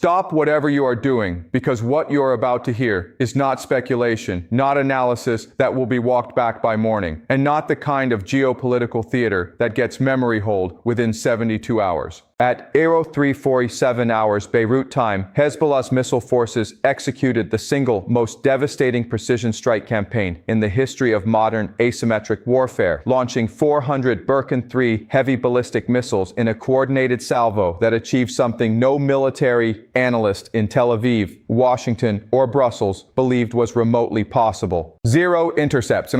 Stop whatever you are doing, because what you are about to hear is not speculation, not analysis that will be walked back by morning, and not the kind of geopolitical theater that gets memory hold within 72 hours. At 03:47 hours Beirut time, Hezbollah's missile forces executed the single most devastating precision strike campaign in the history of modern asymmetric warfare, launching 400 Burkan 3 heavy ballistic missiles in a coordinated salvo that achieved something no military analyst in Tel Aviv, Washington, or Brussels believed was remotely possible. 0 intercepts.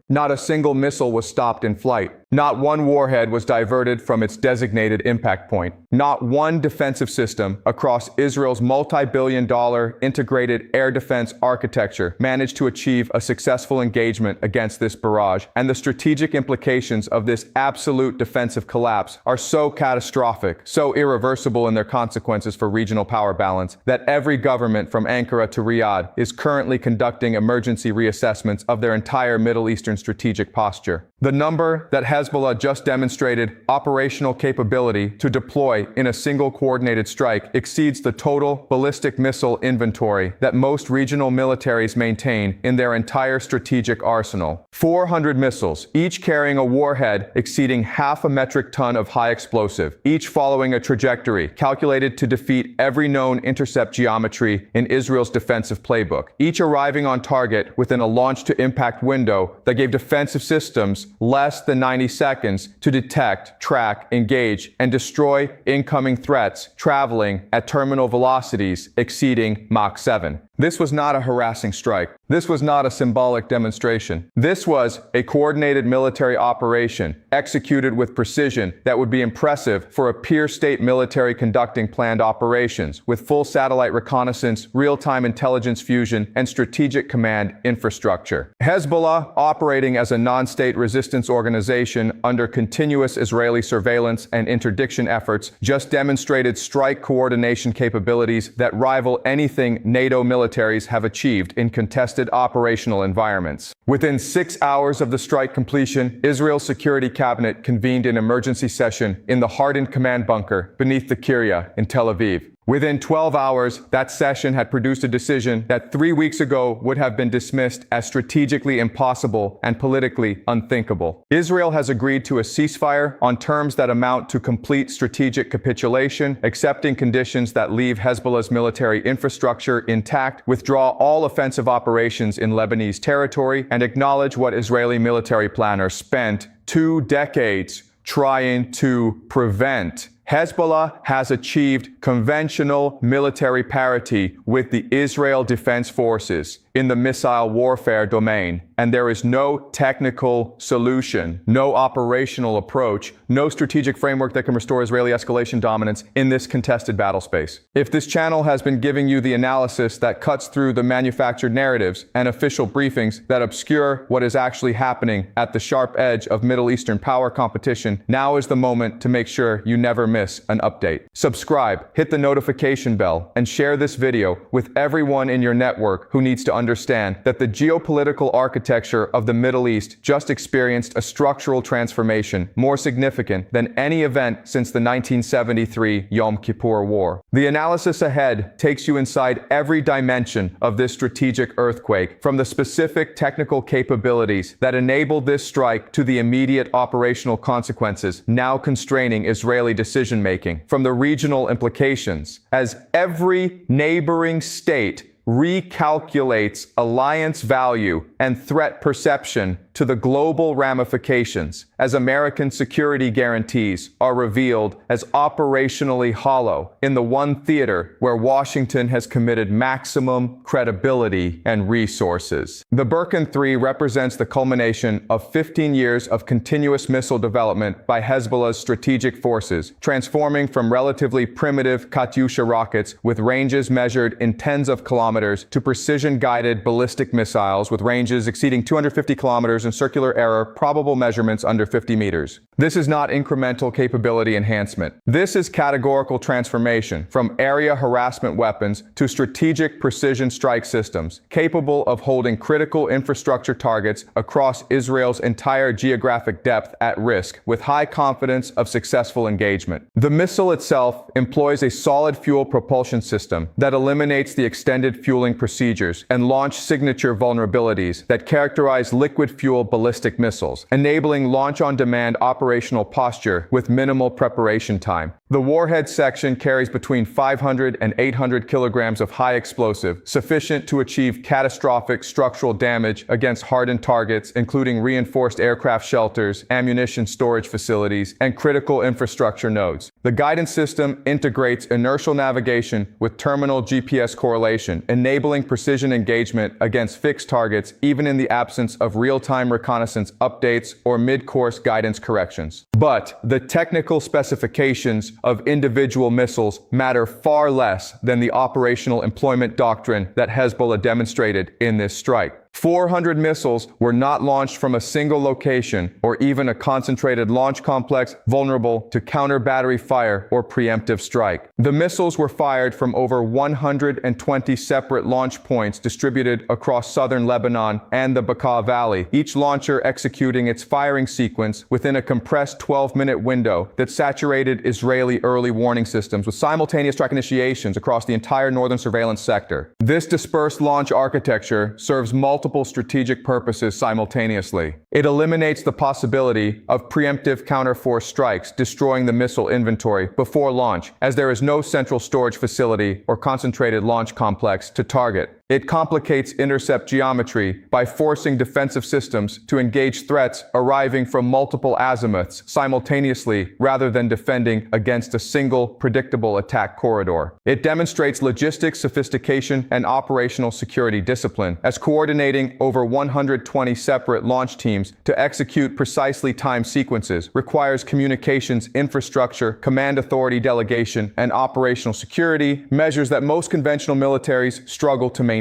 Not a single missile was stopped in flight. Not one warhead was diverted from its designated impact point. Not one defensive system across Israel's multi-billion-dollar integrated air defense architecture managed to achieve a successful engagement against this barrage, and the strategic implications of this absolute defensive collapse are so catastrophic, so irreversible in their consequences for regional power balance, that every government from Ankara to Riyadh is currently conducting emergency reassessments of their entire Middle Eastern strategic posture. The number that Hezbollah just demonstrated operational capability to deploy in a single coordinated strike exceeds the total ballistic missile inventory that most regional militaries maintain in their entire strategic arsenal. 400 missiles, each carrying a warhead exceeding half a metric ton of high explosive, each following a trajectory calculated to defeat every known intercept geometry in Israel's defensive playbook, each arriving on target within a launch-to-impact window that gave defensive systems less than 90 seconds to detect, track, engage, and destroy incoming threats traveling at terminal velocities exceeding Mach 7. This was not a harassing strike. This was not a symbolic demonstration. This was a coordinated military operation executed with precision that would be impressive for a peer-state military conducting planned operations with full satellite reconnaissance, real-time intelligence fusion, and strategic command infrastructure. Hezbollah, operating as a non-state resistance organization under continuous Israeli surveillance and interdiction efforts, just demonstrated strike coordination capabilities that rival anything NATO militaries have achieved in contested operational environments. Within 6 hours of the strike completion, Israel's Security Cabinet convened an emergency session in the hardened command bunker beneath the Kiryat in Tel Aviv. Within 12 hours, that session had produced a decision that 3 weeks ago would have been dismissed as strategically impossible and politically unthinkable. Israel has agreed to a ceasefire on terms that amount to complete strategic capitulation, accepting conditions that leave Hezbollah's military infrastructure intact, withdraw all offensive operations in Lebanese territory, and acknowledge what Israeli military planners spent 2 decades trying to prevent. Hezbollah has achieved conventional military parity with the Israel Defense Forces in the missile warfare domain, and there is no technical solution, no operational approach, no strategic framework that can restore Israeli escalation dominance in this contested battle space. If this channel has been giving you the analysis that cuts through the manufactured narratives and official briefings that obscure what is actually happening at the sharp edge of Middle Eastern power competition, now is the moment to make sure you never miss an update. Subscribe, hit the notification bell, and share this video with everyone in your network who needs to understand that the geopolitical architecture of the Middle East just experienced a structural transformation more significant than any event since the 1973 Yom Kippur War. The analysis ahead takes you inside every dimension of this strategic earthquake, from the specific technical capabilities that enabled this strike to the immediate operational consequences now constraining Israeli decision-making, from the regional implications, as every neighboring state recalculates alliance value and threat perception to the global ramifications, as American security guarantees are revealed as operationally hollow in the one theater where Washington has committed maximum credibility and resources. The Burkan 3 represents the culmination of 15 years of continuous missile development by Hezbollah's strategic forces, transforming from relatively primitive Katyusha rockets with ranges measured in tens of kilometers to precision-guided ballistic missiles with ranges exceeding 250 kilometers and circular error probable measurements under 50 meters. This is not incremental capability enhancement. This is categorical transformation from area harassment weapons to strategic precision strike systems capable of holding critical infrastructure targets across Israel's entire geographic depth at risk with high confidence of successful engagement. The missile itself employs a solid fuel propulsion system that eliminates the extended fueling procedures and launch signature vulnerabilities that characterize liquid fuel ballistic missiles, enabling launch-on-demand operational posture with minimal preparation time. The warhead section carries between 500 and 800 kilograms of high explosive, sufficient to achieve catastrophic structural damage against hardened targets, including reinforced aircraft shelters, ammunition storage facilities, and critical infrastructure nodes. The guidance system integrates inertial navigation with terminal GPS correlation, enabling precision engagement against fixed targets even in the absence of real-time reconnaissance updates or mid-course guidance corrections. But the technical specifications of individual missiles matter far less than the operational employment doctrine that Hezbollah demonstrated in this strike. 400 missiles were not launched from a single location or even a concentrated launch complex vulnerable to counter-battery fire or preemptive strike. The missiles were fired from over 120 separate launch points distributed across southern Lebanon and the Bekaa Valley, each launcher executing its firing sequence within a compressed 12-minute window that saturated Israeli early warning systems with simultaneous strike initiations across the entire northern surveillance sector. This dispersed launch architecture serves multiple strategic purposes simultaneously. It eliminates the possibility of preemptive counterforce strikes, destroying the missile inventory before launch, as there is no central storage facility or concentrated launch complex to target. It complicates intercept geometry by forcing defensive systems to engage threats arriving from multiple azimuths simultaneously rather than defending against a single predictable attack corridor. It demonstrates logistics sophistication and operational security discipline, as coordinating over 120 separate launch teams to execute precisely timed sequences requires communications infrastructure, command authority delegation, and operational security, measures that most conventional militaries struggle to maintain.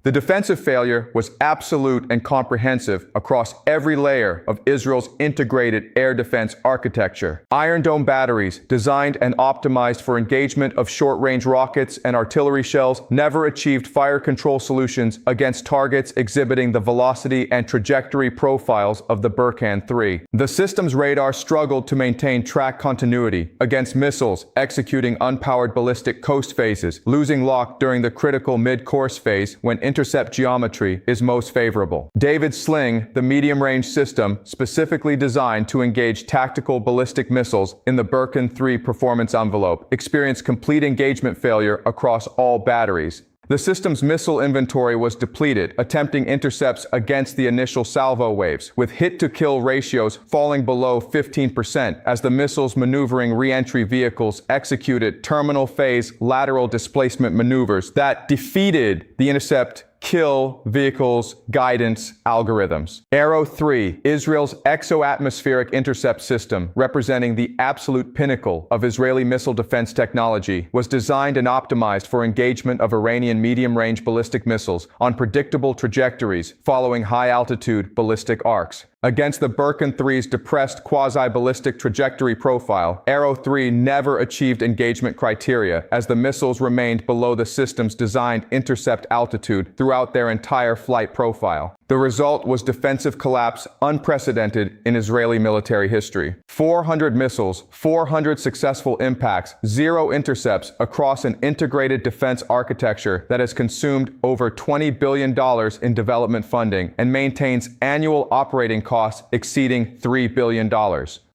The defensive failure was absolute and comprehensive across every layer of Israel's integrated air defense architecture. Iron Dome batteries, designed and optimized for engagement of short-range rockets and artillery shells, never achieved fire control solutions against targets exhibiting the velocity and trajectory profiles of the Burkan 3. The system's radar struggled to maintain track continuity against missiles executing unpowered ballistic coast phases, losing lock during the critical mid-course phase when intercept geometry is most favorable. David's Sling, the medium-range system specifically designed to engage tactical ballistic missiles in the Burkan 3 performance envelope, experienced complete engagement failure across all batteries. The system's missile inventory was depleted, attempting intercepts against the initial salvo waves, with hit-to-kill ratios falling below 15% as the missile's maneuvering re-entry vehicles executed terminal phase lateral displacement maneuvers that defeated the intercept kill vehicles guidance algorithms. Arrow 3, Israel's exo-atmospheric intercept system, representing the absolute pinnacle of Israeli missile defense technology, was designed and optimized for engagement of Iranian medium-range ballistic missiles on predictable trajectories following high-altitude ballistic arcs. Against the Burkan 3's depressed quasi-ballistic trajectory profile, Arrow 3 never achieved engagement criteria as the missiles remained below the system's designed intercept altitude throughout their entire flight profile. The result was defensive collapse unprecedented in Israeli military history. 400 missiles, 400 successful impacts, 0 intercepts across an integrated defense architecture that has consumed over $20 billion in development funding and maintains annual operating costs exceeding $3 billion.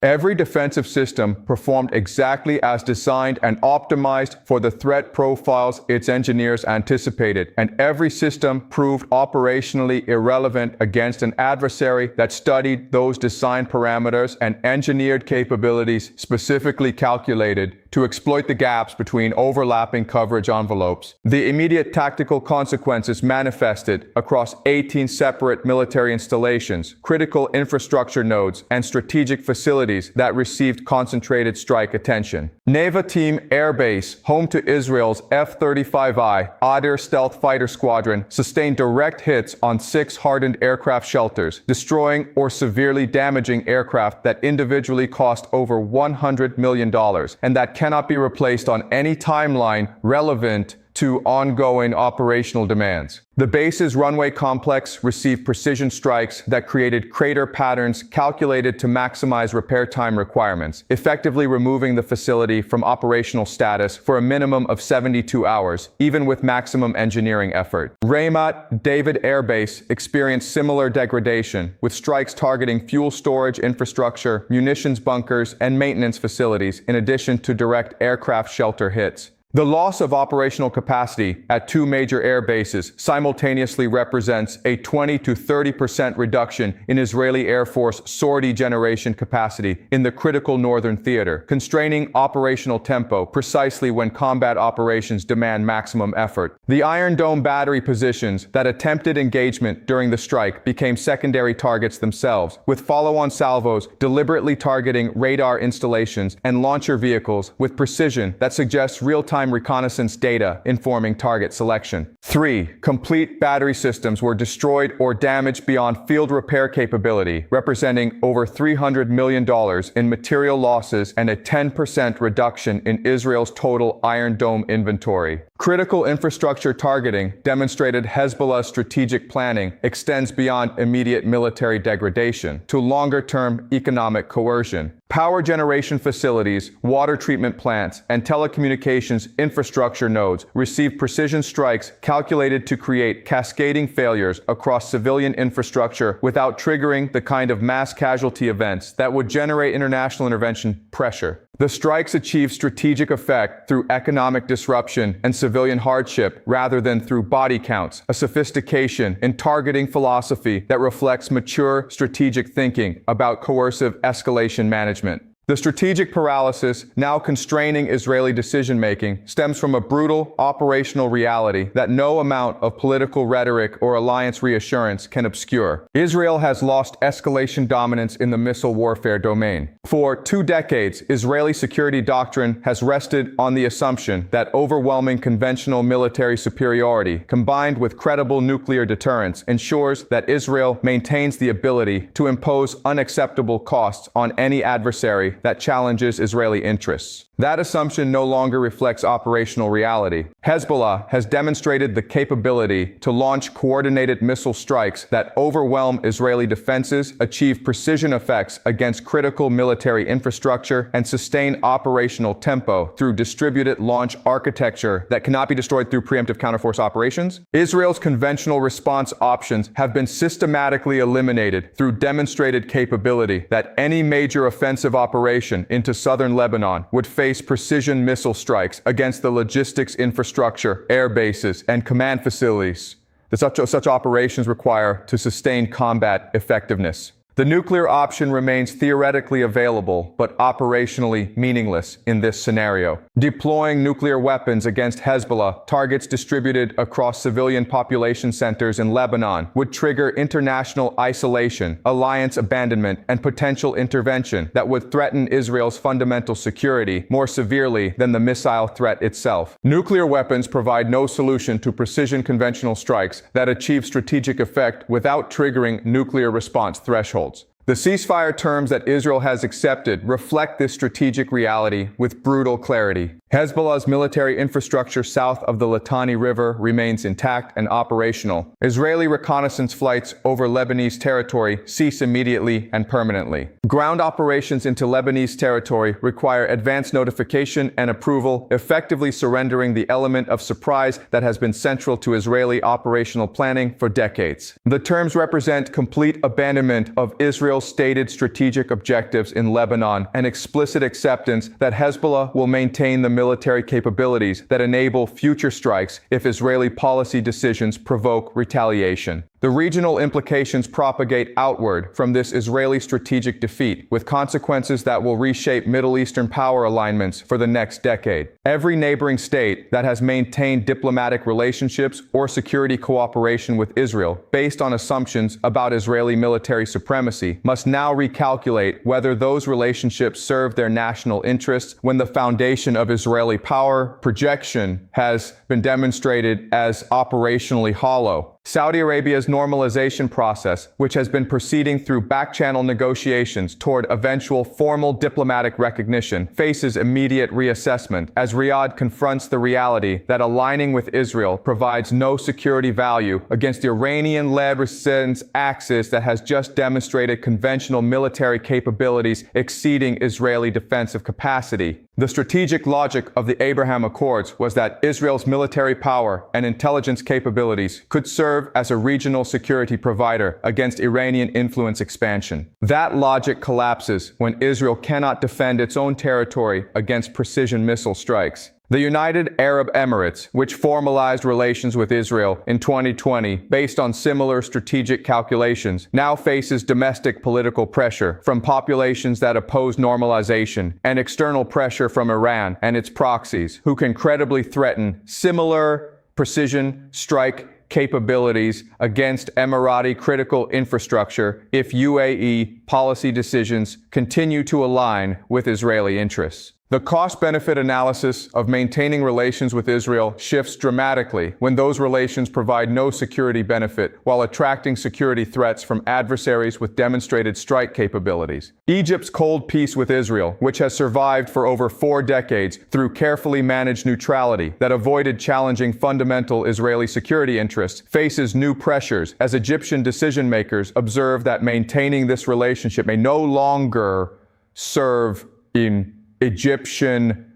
Every defensive system performed exactly as designed and optimized for the threat profiles its engineers anticipated, and every system proved operationally irrelevant against an adversary that studied those design parameters and engineered capabilities specifically calculated to exploit the gaps between overlapping coverage envelopes. The immediate tactical consequences manifested across 18 separate military installations, critical infrastructure nodes, and strategic facilities that received concentrated strike attention. Neva Team Air Base, home to Israel's F-35I Otter stealth fighter squadron, sustained direct hits on 6 hardened aircraft shelters, destroying or severely damaging aircraft that individually cost over $100 million and that cannot be replaced on any timeline relevant to ongoing operational demands. The base's runway complex received precision strikes that created crater patterns calculated to maximize repair time requirements, effectively removing the facility from operational status for a minimum of 72 hours, even with maximum engineering effort. Ramat David Air Base experienced similar degradation, with strikes targeting fuel storage infrastructure, munitions bunkers, and maintenance facilities, in addition to direct aircraft shelter hits. The loss of operational capacity at 2 major air bases simultaneously represents a 20 to 30% reduction in Israeli Air Force sortie generation capacity in the critical northern theater, constraining operational tempo precisely when combat operations demand maximum effort. The Iron Dome battery positions that attempted engagement during the strike became secondary targets themselves, with follow-on salvos deliberately targeting radar installations and launcher vehicles with precision that suggests real-time reconnaissance data informing target selection. 3. Complete battery systems were destroyed or damaged beyond field repair capability, representing over $300 million in material losses and a 10% reduction in Israel's total Iron Dome inventory. Critical infrastructure targeting demonstrated Hezbollah's strategic planning extends beyond immediate military degradation to longer-term economic coercion. Power generation facilities, water treatment plants, and telecommunications infrastructure nodes received precision strikes calculated to create cascading failures across civilian infrastructure without triggering the kind of mass casualty events that would generate international intervention pressure. The strikes achieved strategic effect through economic disruption and civilian hardship rather than through body counts, a sophistication in targeting philosophy that reflects mature strategic thinking about coercive escalation management. The strategic paralysis now constraining Israeli decision-making stems from a brutal operational reality that no amount of political rhetoric or alliance reassurance can obscure. Israel has lost escalation dominance in the missile warfare domain. For 2 decades, Israeli security doctrine has rested on the assumption that overwhelming conventional military superiority, combined with credible nuclear deterrence, ensures that Israel maintains the ability to impose unacceptable costs on any adversary that challenges Israeli interests. That assumption no longer reflects operational reality. Hezbollah has demonstrated the capability to launch coordinated missile strikes that overwhelm Israeli defenses, achieve precision effects against critical military infrastructure, and sustain operational tempo through distributed launch architecture that cannot be destroyed through preemptive counterforce operations. Israel's conventional response options have been systematically eliminated through demonstrated capability that any major offensive operation into southern Lebanon would face precision missile strikes against the logistics infrastructure, air bases, and command facilities that such operations require to sustain combat effectiveness. The nuclear option remains theoretically available, but operationally meaningless in this scenario. Deploying nuclear weapons against Hezbollah, targets distributed across civilian population centers in Lebanon, would trigger international isolation, alliance abandonment, and potential intervention that would threaten Israel's fundamental security more severely than the missile threat itself. Nuclear weapons provide no solution to precision conventional strikes that achieve strategic effect without triggering nuclear response thresholds. The ceasefire terms that Israel has accepted reflect this strategic reality with brutal clarity. Hezbollah's military infrastructure south of the Litani River remains intact and operational. Israeli reconnaissance flights over Lebanese territory cease immediately and permanently. Ground operations into Lebanese territory require advance notification and approval, effectively surrendering the element of surprise that has been central to Israeli operational planning for decades. The terms represent complete abandonment of Israel's stated strategic objectives in Lebanon and explicit acceptance that Hezbollah will maintain the military capabilities that enable future strikes if Israeli policy decisions provoke retaliation. The regional implications propagate outward from this Israeli strategic defeat, with consequences that will reshape Middle Eastern power alignments for the next decade. Every neighboring state that has maintained diplomatic relationships or security cooperation with Israel based on assumptions about Israeli military supremacy must now recalculate whether those relationships serve their national interests when the foundation of Israeli power projection has been demonstrated as operationally hollow. Saudi Arabia's normalization process, which has been proceeding through back-channel negotiations toward eventual formal diplomatic recognition, faces immediate reassessment as Riyadh confronts the reality that aligning with Israel provides no security value against the Iranian-led resistance axis that has just demonstrated conventional military capabilities exceeding Israeli defensive capacity. The strategic logic of the Abraham Accords was that Israel's military power and intelligence capabilities could serve as a regional security provider against Iranian influence expansion. That logic collapses when Israel cannot defend its own territory against precision missile strikes. The United Arab Emirates, which formalized relations with Israel in 2020 based on similar strategic calculations, now faces domestic political pressure from populations that oppose normalization and external pressure from Iran and its proxies, who can credibly threaten similar precision strike capabilities against Emirati critical infrastructure if UAE policy decisions continue to align with Israeli interests. The cost-benefit analysis of maintaining relations with Israel shifts dramatically when those relations provide no security benefit while attracting security threats from adversaries with demonstrated strike capabilities. Egypt's cold peace with Israel, which has survived for over 4 decades through carefully managed neutrality that avoided challenging fundamental Israeli security interests, faces new pressures as Egyptian decision-makers observe that maintaining this relationship may no longer serve in Egyptian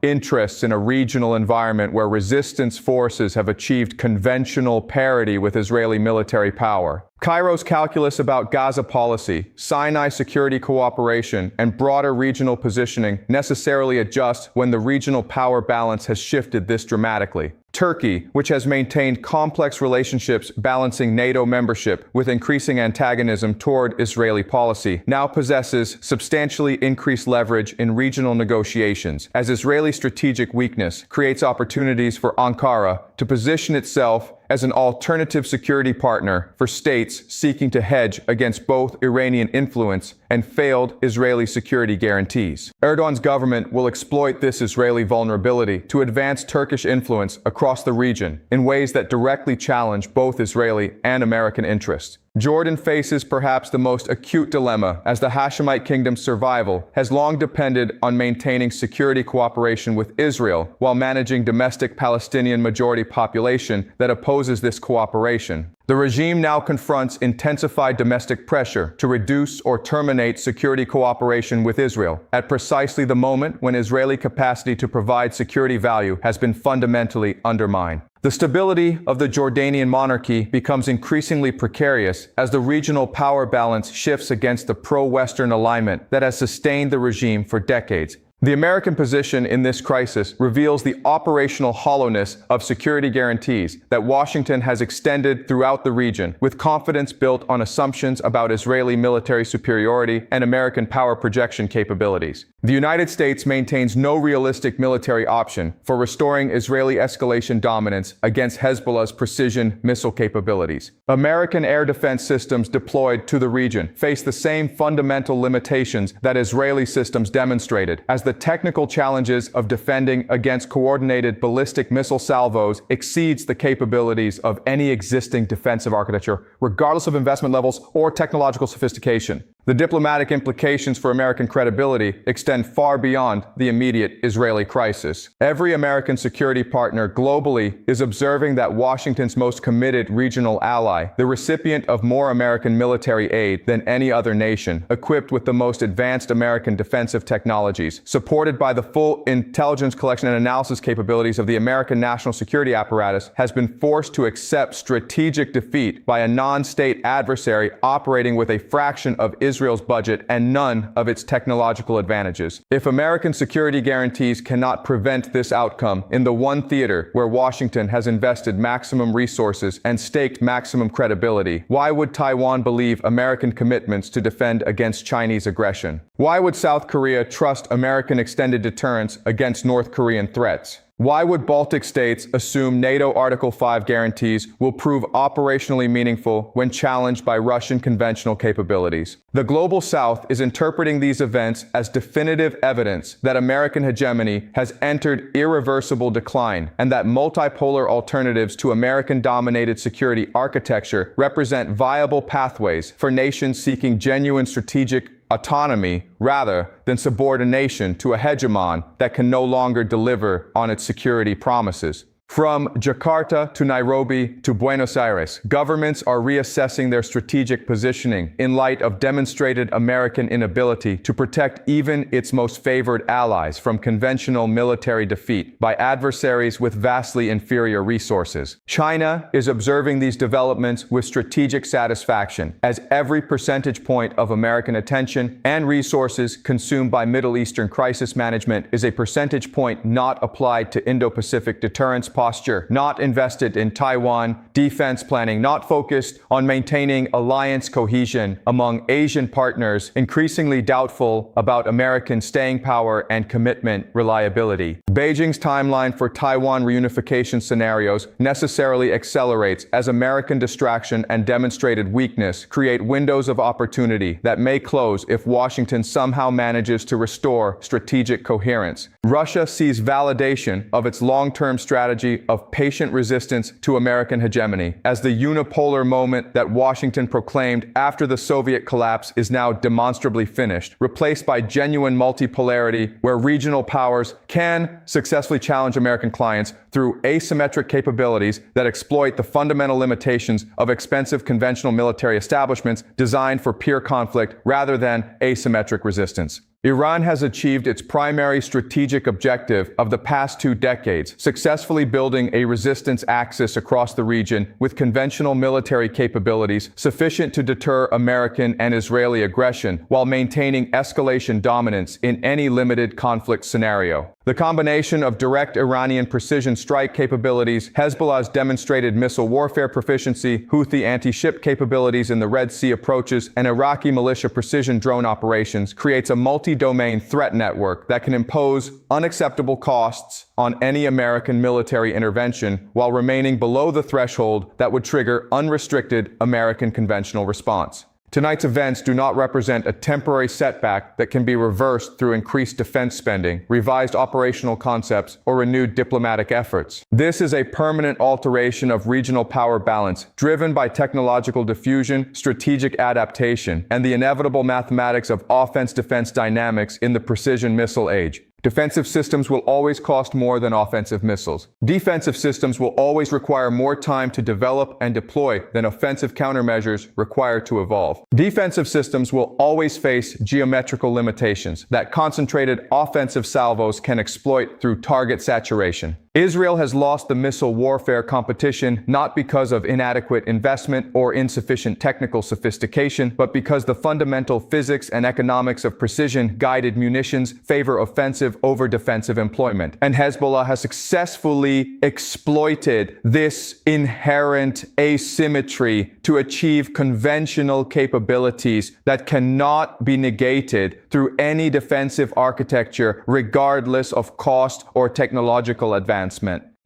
interests in a regional environment where resistance forces have achieved conventional parity with Israeli military power. Cairo's calculus about Gaza policy, Sinai security cooperation, and broader regional positioning necessarily adjust when the regional power balance has shifted this dramatically. Turkey, which has maintained complex relationships balancing NATO membership with increasing antagonism toward Israeli policy, now possesses substantially increased leverage in regional negotiations, as Israeli strategic weakness creates opportunities for Ankara to position itself as an alternative security partner for states seeking to hedge against both Iranian influence and failed Israeli security guarantees. Erdogan's government will exploit this Israeli vulnerability to advance Turkish influence across the region in ways that directly challenge both Israeli and American interests. Jordan faces perhaps the most acute dilemma, as the Hashemite kingdom's survival has long depended on maintaining security cooperation with Israel while managing domestic Palestinian majority population that opposes this cooperation. The regime now confronts intensified domestic pressure to reduce or terminate security cooperation with Israel at precisely the moment when Israeli capacity to provide security value has been fundamentally undermined. The stability of the Jordanian monarchy becomes increasingly precarious as the regional power balance shifts against the pro-Western alignment that has sustained the regime for decades. The American position in this crisis reveals the operational hollowness of security guarantees that Washington has extended throughout the region, with confidence built on assumptions about Israeli military superiority and American power projection capabilities. The United States maintains no realistic military option for restoring Israeli escalation dominance against Hezbollah's precision missile capabilities. American air defense systems deployed to the region face the same fundamental limitations that Israeli systems demonstrated, as the technical challenges of defending against coordinated ballistic missile salvos exceeds the capabilities of any existing defensive architecture, regardless of investment levels or technological sophistication. The diplomatic implications for American credibility extend far beyond the immediate Israeli crisis. Every American security partner globally is observing that Washington's most committed regional ally, the recipient of more American military aid than any other nation, equipped with the most advanced American defensive technologies, supported by the full intelligence collection and analysis capabilities of the American national security apparatus, has been forced to accept strategic defeat by a non-state adversary operating with a fraction of Israel's Israel's budget and none of its technological advantages. If American security guarantees cannot prevent this outcome in the one theater where Washington has invested maximum resources and staked maximum credibility, why would Taiwan believe American commitments to defend against Chinese aggression? Why would South Korea trust American extended deterrence against North Korean threats? Why would Baltic states assume NATO Article 5 guarantees will prove operationally meaningful when challenged by Russian conventional capabilities? The Global South is interpreting these events as definitive evidence that American hegemony has entered irreversible decline and that multipolar alternatives to American-dominated security architecture represent viable pathways for nations seeking genuine strategic autonomy rather than subordination to a hegemon that can no longer deliver on its security promises. From Jakarta to Nairobi to Buenos Aires, governments are reassessing their strategic positioning in light of demonstrated American inability to protect even its most favored allies from conventional military defeat by adversaries with vastly inferior resources. China is observing these developments with strategic satisfaction, as every percentage point of American attention and resources consumed by Middle Eastern crisis management is a percentage point not applied to Indo-Pacific deterrence posture, not invested in Taiwan defense planning, not focused on maintaining alliance cohesion among Asian partners, increasingly doubtful about American staying power and commitment reliability. Beijing's timeline for Taiwan reunification scenarios necessarily accelerates as American distraction and demonstrated weakness create windows of opportunity that may close if Washington somehow manages to restore strategic coherence. Russia sees validation of its long-term strategy of patient resistance to American hegemony as the unipolar moment that Washington proclaimed after the Soviet collapse is now demonstrably finished, replaced by genuine multipolarity where regional powers can successfully challenge American clients through asymmetric capabilities that exploit the fundamental limitations of expensive conventional military establishments designed for peer conflict rather than asymmetric resistance. Iran has achieved its primary strategic objective of the past 2 decades, successfully building a resistance axis across the region with conventional military capabilities sufficient to deter American and Israeli aggression while maintaining escalation dominance in any limited conflict scenario. The combination of direct Iranian precision strike capabilities, Hezbollah's demonstrated missile warfare proficiency, Houthi anti-ship capabilities in the Red Sea approaches, and Iraqi militia precision drone operations creates a multi-domain threat network that can impose unacceptable costs on any American military intervention while remaining below the threshold that would trigger unrestricted American conventional response. Tonight's events do not represent a temporary setback that can be reversed through increased defense spending, revised operational concepts, or renewed diplomatic efforts. This is a permanent alteration of regional power balance, driven by technological diffusion, strategic adaptation, and the inevitable mathematics of offense-defense dynamics in the precision missile age. Defensive systems will always cost more than offensive missiles. Defensive systems will always require more time to develop and deploy than offensive countermeasures require to evolve. Defensive systems will always face geometrical limitations that concentrated offensive salvos can exploit through target saturation. Israel has lost the missile warfare competition not because of inadequate investment or insufficient technical sophistication, but because the fundamental physics and economics of precision-guided munitions favor offensive over defensive employment. And Hezbollah has successfully exploited this inherent asymmetry to achieve conventional capabilities that cannot be negated through any defensive architecture, regardless of cost or technological advancement.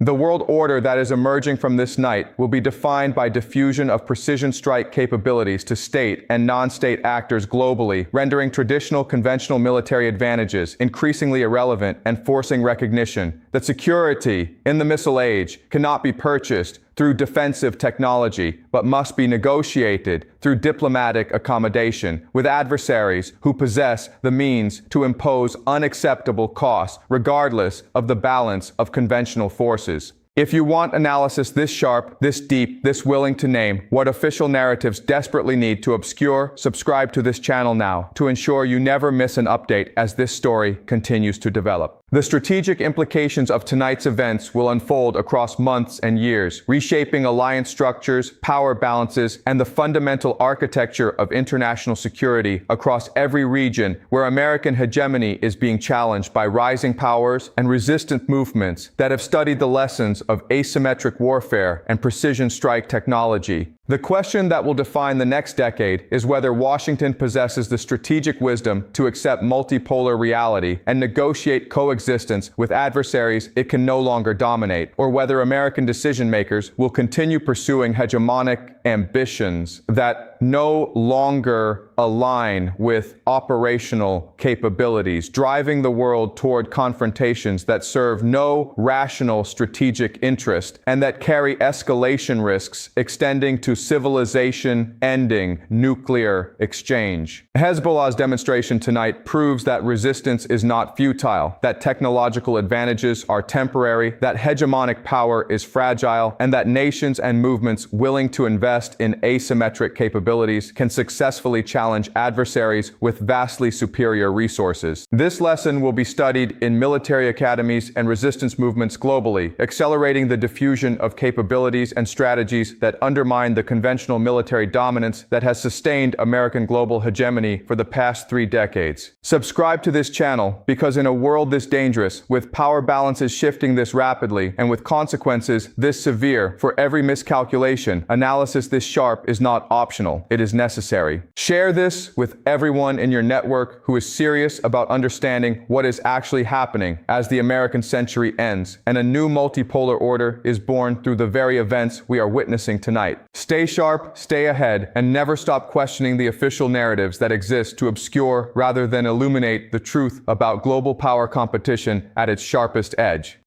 The world order that is emerging from this night will be defined by diffusion of precision strike capabilities to state and non-state actors globally, rendering traditional conventional military advantages increasingly irrelevant and forcing recognition that security in the missile age cannot be purchased through defensive technology, but must be negotiated through diplomatic accommodation with adversaries who possess the means to impose unacceptable costs, regardless of the balance of conventional forces. If you want analysis this sharp, this deep, this willing to name what official narratives desperately need to obscure, subscribe to this channel now to ensure you never miss an update as this story continues to develop. The strategic implications of tonight's events will unfold across months and years, reshaping alliance structures, power balances, and the fundamental architecture of international security across every region where American hegemony is being challenged by rising powers and resistant movements that have studied the lessons of asymmetric warfare and precision strike technology. The question that will define the next decade is whether Washington possesses the strategic wisdom to accept multipolar reality and negotiate coexistence with adversaries it can no longer dominate, or whether American decision-makers will continue pursuing hegemonic ambitions that no longer align with operational capabilities, driving the world toward confrontations that serve no rational strategic interest and that carry escalation risks extending to civilization-ending nuclear exchange. Hezbollah's demonstration tonight proves that resistance is not futile, that technological advantages are temporary, that hegemonic power is fragile, and that nations and movements willing to invest in asymmetric capabilities can successfully challenge adversaries with vastly superior resources. This lesson will be studied in military academies and resistance movements globally, accelerating the diffusion of capabilities and strategies that undermine the conventional military dominance that has sustained American global hegemony for the past 3 decades. Subscribe to this channel because in a world this dangerous, with power balances shifting this rapidly, and with consequences this severe for every miscalculation, analysis this sharp is not optional, it is necessary. Share this with everyone in your network who is serious about understanding what is actually happening as the American century ends and a new multipolar order is born through the very events we are witnessing tonight. Stay sharp, stay ahead, and never stop questioning the official narratives that exist to obscure rather than illuminate the truth about global power competition at its sharpest edge.